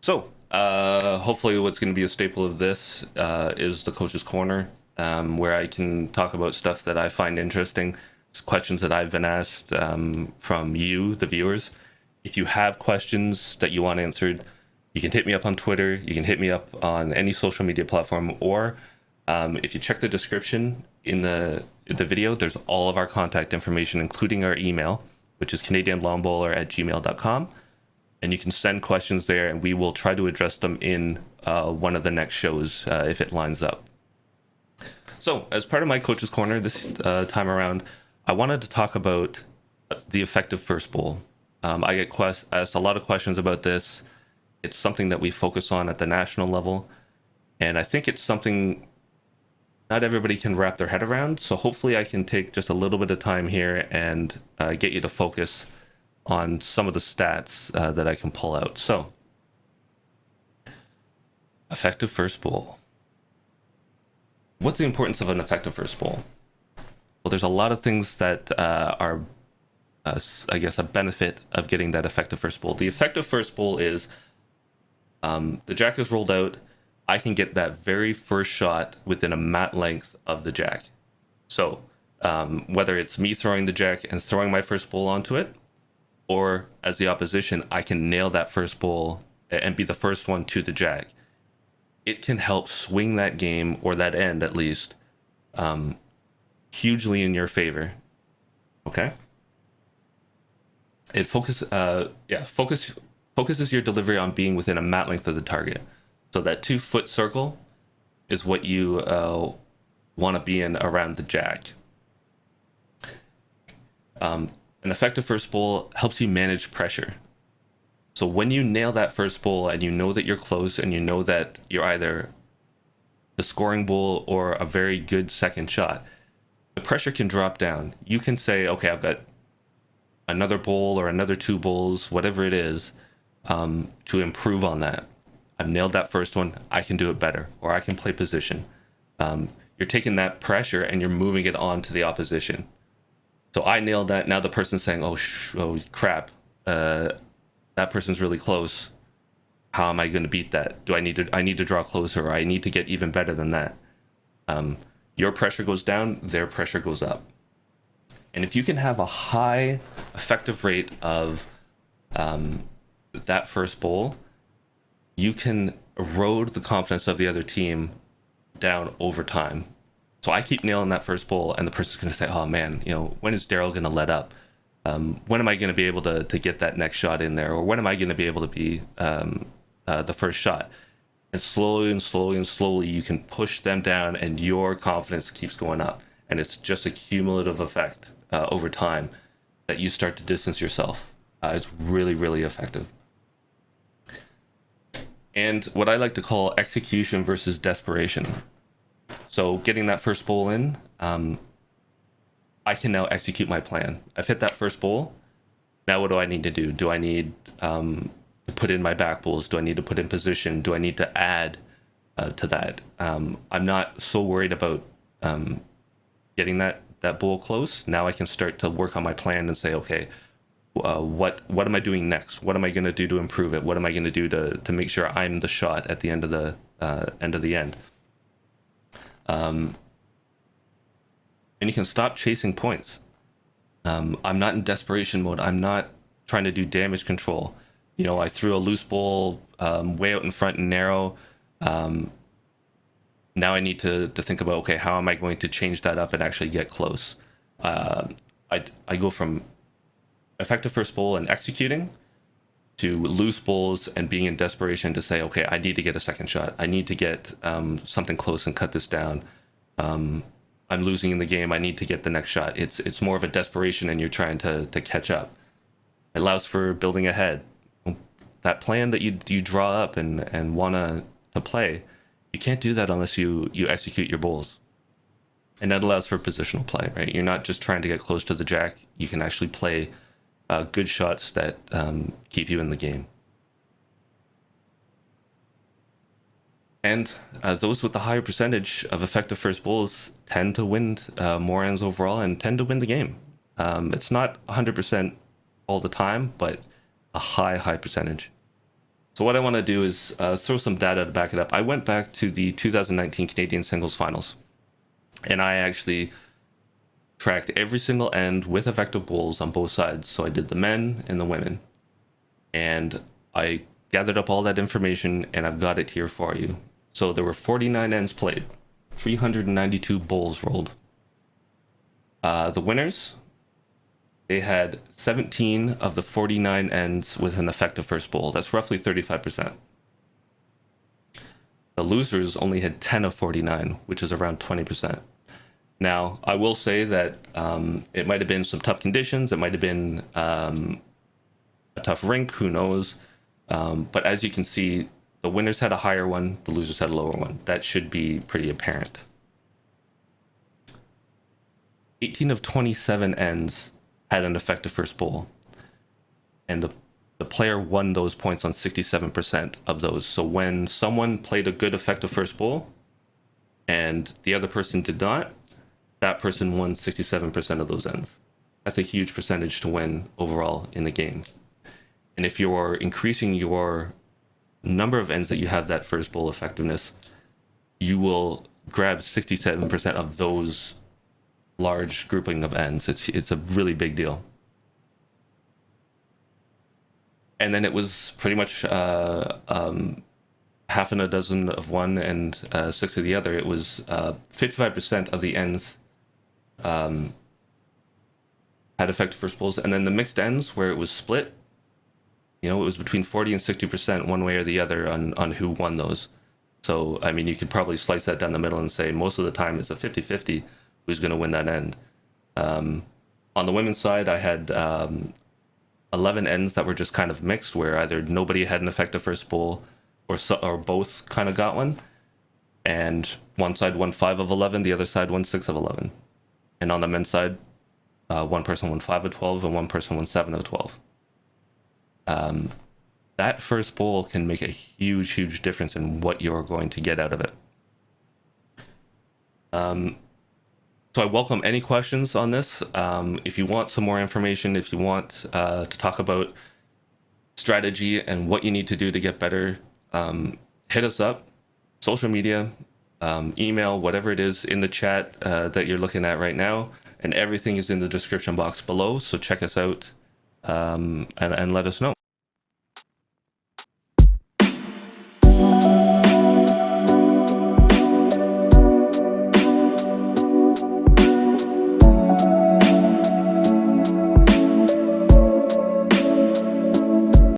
Hopefully, what's going to be a staple of this is the Coach's Corner, where I can talk about stuff that I find interesting, questions that I've been asked from you, the viewers. If you have questions that you want answered, you can hit me up on Twitter, you can hit me up on any social media platform, or if you check the description in the video, there's all of our contact information, including our email, which is canadianlongbowler@gmail.com. And you can send questions there, and we will try to address them in one of the next shows if it lines up. So, as part of my Coach's Corner this time around, I wanted to talk about the effective first bowl. I get asked a lot of questions about this. It's something that we focus on at the national level, and I think it's something not everybody can wrap their head around. So hopefully I can take just a little bit of time here and get you to focus on some of the stats that I can pull out. So, effective first bowl. What's the importance of an effective first bowl? Well, there's a lot of things that are, I guess, a benefit of getting that effective first bowl. The effective first bowl is the jack is rolled out. I can get that very first shot within a mat length of the jack. So, whether it's me throwing the jack and throwing my first bowl onto it, or as the opposition, I can nail that first bowl and be the first one to the jack. It can help swing that game, or that end at least, hugely in your favor. Okay. It focuses your delivery on being within a mat length of the target. So that 2-foot circle is what you want to be in around the jack. An effective first bowl helps you manage pressure. So when you nail that first bowl and you know that you're close and you know that you're either the scoring bowl or a very good second shot, the pressure can drop down. You can say, okay, I've got another bowl or another 2 bowls, whatever it is, to improve on that. I've nailed that first one, I can do it better, or I can play position. You're taking that pressure and you're moving it on to the opposition. So I nailed that. Now the person's saying, "Oh crap, that person's really close. How am I going to beat that? I need to draw closer, or I need to get even better than that." Your pressure goes down, their pressure goes up. And if you can have a high effective rate of that first bowl, you can erode the confidence of the other team down over time. So I keep nailing that first bowl, and the person's going to say, "Oh man, when is Daryl going to let up? When am I going to be able to get that next shot in there? Or when am I going to be able to be the first shot?" And slowly and slowly and slowly, you can push them down, and your confidence keeps going up. And it's just a cumulative effect over time that you start to distance yourself. It's really, really effective. And what I like to call execution versus desperation. So getting that first bowl in, I can now execute my plan. I've hit that first bowl. Now what do I need to do? Do I need to put in my back bowls? Do I need to put in position? Do I need to add to that? I'm not so worried about getting that bowl close. Now I can start to work on my plan and say, okay, what am I doing next? What am I going to do to improve it? What am I going to do to make sure I'm the shot at the end of the end? And you can stop chasing points. I'm not in desperation mode. I'm not trying to do damage control. I threw a loose bowl way out in front and narrow. Now I need to think about, okay, how am I going to change that up and actually get close? I go from effective first bowl and executing to loose bowls and being in desperation to say, okay, I need to get a second shot. I need to get something close and cut this down. I'm losing in the game. I need to get the next shot. It's more of a desperation, and you're trying to catch up. It allows for building ahead. That plan that you draw up and want to play, you can't do that unless you execute your bowls. And that allows for positional play, right? You're not just trying to get close to the jack. You can actually play good shots that keep you in the game. And those with the higher percentage of effective first bowls tend to win more ends overall and tend to win the game. It's not 100% all the time, but a high percentage. So what I want to do is throw some data to back it up. I went back to the 2019 Canadian Singles Finals, and I actually tracked every single end with effective bowls on both sides. So I did the men and the women, and I gathered up all that information, and I've got it here for you. So there were 49 ends played, 392 bowls rolled. The winners, they had 17 of the 49 ends with an effective first bowl. That's roughly 35%. The losers only had 10 of 49, which is around 20%. Now, I will say that it might have been some tough conditions. It might have been a tough rink, who knows? But as you can see, the winners had a higher one, the losers had a lower one. That should be pretty apparent. 18 of 27 ends had an effective first bowl, and the player won those points on 67% of those. So when someone played a good effective first bowl and the other person did not, that person won 67% of those ends. That's a huge percentage to win overall in the game. And if you're increasing your number of ends that you have that first bowl effectiveness, you will grab 67% of those large grouping of ends. It's a really big deal. And then it was pretty much half and a dozen of one and 6 of the other. It was 55% of the ends had effective first bowls, and then the mixed ends where it was split, it was between 40 and 60% one way or the other on who won those. So I mean, you could probably slice that down the middle and say most of the time it's a 50-50 who's going to win that end. On the women's side, I had 11 ends that were just kind of mixed, where either nobody had an effective first bowl or both kind of got one, and one side won 5 of 11, the other side won 6 of 11. And on the men's side, one person won 5 of 12 and one person won 7 of 12. That first bowl can make a huge difference in what you're going to get out of it. So I welcome any questions on this. If you want some more information, if you want to talk about strategy and what you need to do to get better, hit us up, social media, email, whatever it is in the chat that you're looking at right now. And everything is in the description box below. So check us out and let us know.